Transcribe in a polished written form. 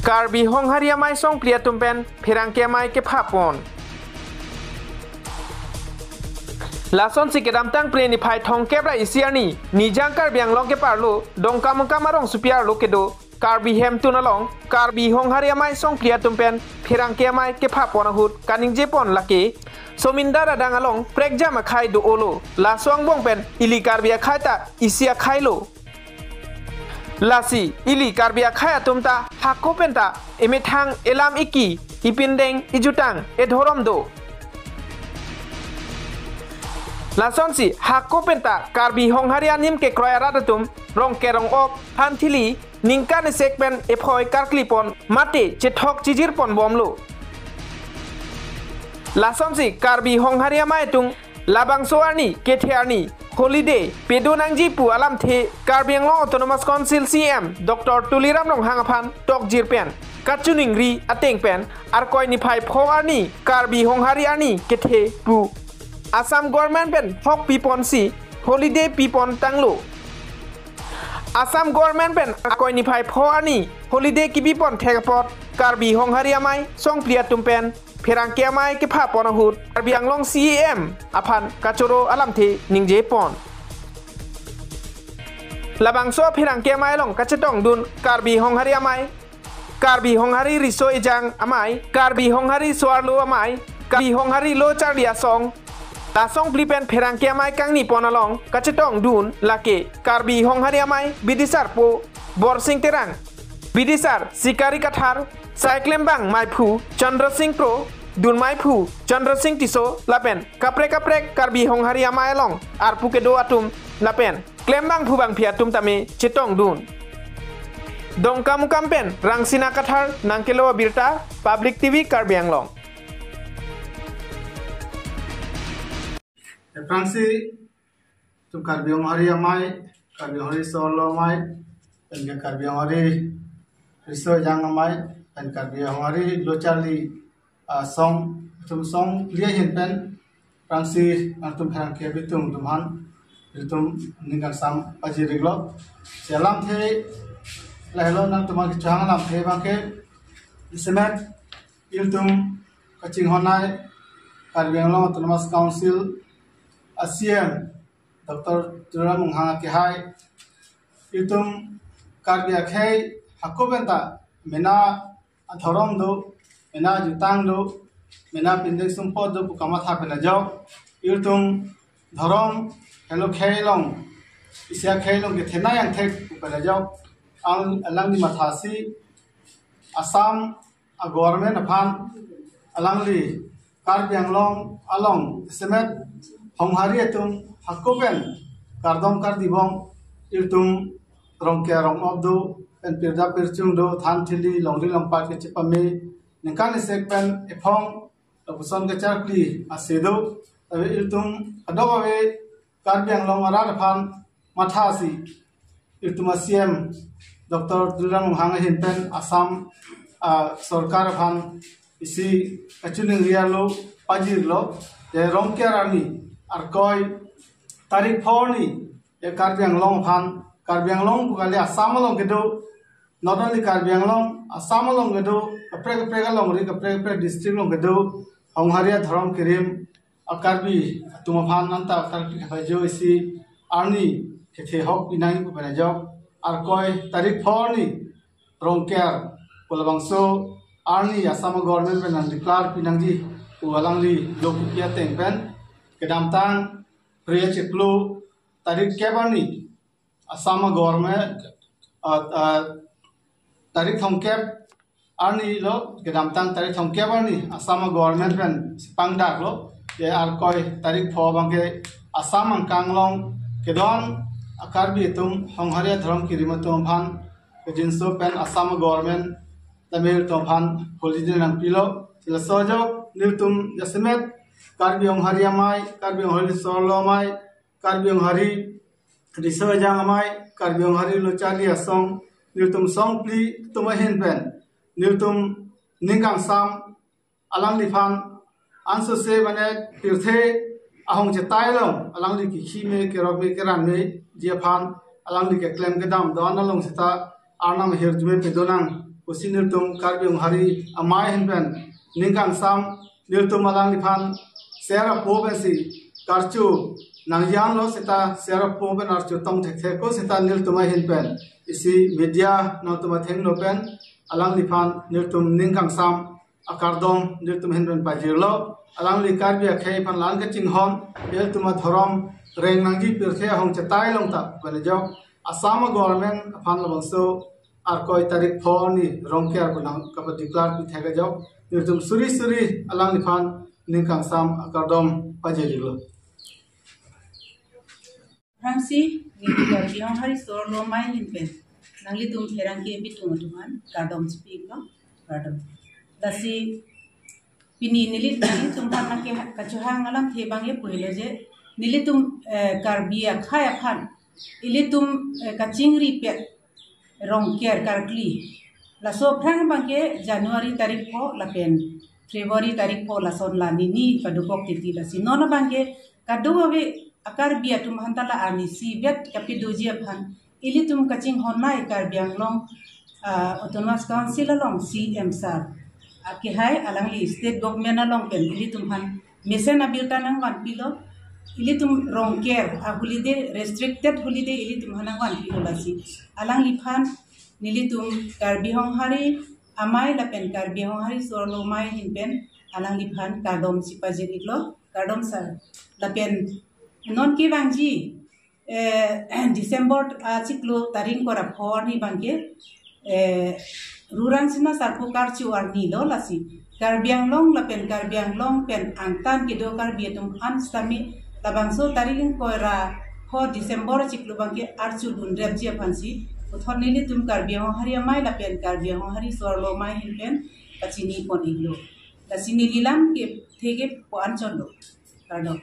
Karbi hong haria mai song plia tumpen phirangke mai ke phapon. Lason si kedam tang pleni phai thong kebra isiani nijang Karbi ang long ke parlo dongka mongka marong supiar lo kedo Karbi hem tunalong Karbi hong haria mai song plia tumpen phirangke mai ke phapon hut kaning jepon lake somindara dangalong prekja ma khai do olo la song bong pen ili Karbi khai ta isia khai lo lasi ili Karbi khai atumta hakko penta emethang elam iki ipindeng ijutang edhorom do lason si hakko penta Karbi hong haria nim ke kroya radatum rong ke rong ok hanthili ningkan sekpen ephoi karklipon mate chethok chijir pon bomlo lason si Karbi hong haria mai tung labang soarni kethiarni holiday pedonangji pu alam the Karbi Anglong Autonomous Council CM Dr. Tuliram Rong hangaphan tok jirpen kachuning ri ateng pen arkoi ni phai pho arni Karbi hong haria ni kethe pu Assam government pen hok pipon si holiday pipon tanglo Assam government pen akoi ni phai pho ani holiday ki pipon thegapot Karbi hong haria mai song plia tumpen phirangke mai ke pha pon hut Karbi Anglong CM aphan kachoro alam the ningje pon labangso phirangke mai long kachetong dun Karbi hong haria mai Karbi hong hari riso ejang amai Karbi hong hari soarlo amai Karbi hong hari lo charlia song la song plipen phirangke mai kangni ponalong kachetong dun lake Karbi hong haria mai bidisar po borsing terang bidisar sikari kathar Saiklembang Maipu Chandra Singh Pro Dun Maipu Chandra Singh Tiso lapen kapre Karbi hong haria mai long arpu ke do atum lapen klembang phubang phiatum tame chetong dun dongkam kampen rangsina kathar nangkelo birta Public TV Karbi Anglong Fransi tum Karbi hong haria mai Karbi hong hari solo mai dan Karbi hong hari riso jang mai dan Karbi hong hari lo charli song tum song lia hin pen Fransi tum phirangke bitum tumhan bitum ningan sam aji riglo selam the lahelo nang tumang chang lam the bangke semet iltum kaching honai Karbi Anglong Autonomous Council ASEAN Dr. Tuliram Rong ke hai iltum Karbi akhai hakobenta mena athorom do mena jutang do mena pindek sumpod do pukama thapena jaw iltum dharom hello khailong isia khailong ke thena yang thek pukala jaw ang alang ni mathasi Assam a government aphan alangli Karbi Anglong along semet hong hari tum hakoben kardom kardibong iltum rongke rong obdo pen pirda pirchung do than thili longri longpa ke chipame ningkan sekpen ephong opuson ke charkli asedo tabe iltum adobawe Karbi Anglong arar phan mathasi iltum ASEAN Dr. Tuliram Rong hinpen Assam sarkar phan isi kachuning rialo pajir lo ye rongke rani arkoi tarik phoni ye Karbi Anglong phan Karbi Anglong bukali Assam long gedo not only Karbi Anglong Assam long gedo kapre long ri kapre district long gedo hong haria dharam kirim Karbi tumaphan anta Karbi khajo isi arni kethe hok pinai ku banajo arkoi tarik phoni rongker polabangso arni Assam government ben declare pinangji ualangli lokupia tengpen kedamtang priya cheklu tarik kebani Assam government tarik thongkep arni lo kedamtang tarik thongkep arni Assam government ben pangdak lo ye arkoi tarik pho bangke Assam angkanglong kedon Karbi tum hong haria dharam kirimatum phan kejinso pen Assam government tamil tomphan holiday nang pilo sila sojo niltum yasemet Karbi hong haria mai Karbi hong hari solo mai Karbi hong hari riso jang mai Karbi hong hari lochali asong niltum song pli tumahin pen niltum ningkang sam alang lifan anso se bane tirthe ahong chetai long alang li ki me ke robe ke ran me je phan alang li ke klem ke dam don along sita arnam herjme pe donang usi niltum karbiong hari amai hinpen ningkang sam niltum alang liphan sera pobensi karchu nangyan lo sita sera poben archu tong thek ko sita niltum hinpen isi media nautuma theng no pen alang liphan niltum ningkang sam akardom niltum hinpen pajirlo alang li karbia khei pan lan ka chinghon niltum thorom reng nangji pirkhe hong chatai long ta banejok Assam government fan labangso arkoi tarik phoni rongker bunang kapa declare pi thega jok nirtum suri alang liphan ningkang sam akardom pajelo Fransi ni karbiong hari sor lo mai hinpen nangli tum therang ke bitung tuman kardom speak lo kardom dasi pini nili tum tan ke kachuhang alam thebang ye puile je nili tum karbia khaya khan ilitum kachingri pe rongker karkli la so phrang bangke Januari tarik po la pen Februari tarik po la son la nini padukok titi la sinona bangke kadua we akar bia tum hantala ani si bet kapidoji aphan ilitum kaching honai karbiang long autonomous council along CM sar akihai alangli state government along pen ilitum han mesen abiltanang wan pilo ilitum rongker holiday restricted holiday ilitum hanangwan pilolasi alang liphan nilitum karbihong hari amai lapen karbihong hari sorlo mai hinpen alang liphan kardom sipajit iklo kardom sar lapen non ki bangji December ciklo taring kora phorni bangke ruran sina sarpo karchu arni lo lasi karbiang long lapen karbiang long pen angtan kido karbietum anstami labangso taring koira ho December ciklu bangke archu dun repji aphansi uthon nili tum karbiang hari amai lapen karbiang hari sorlo mai hinpen kachini pon iglo lasini lilam ke thege po ancholo kardom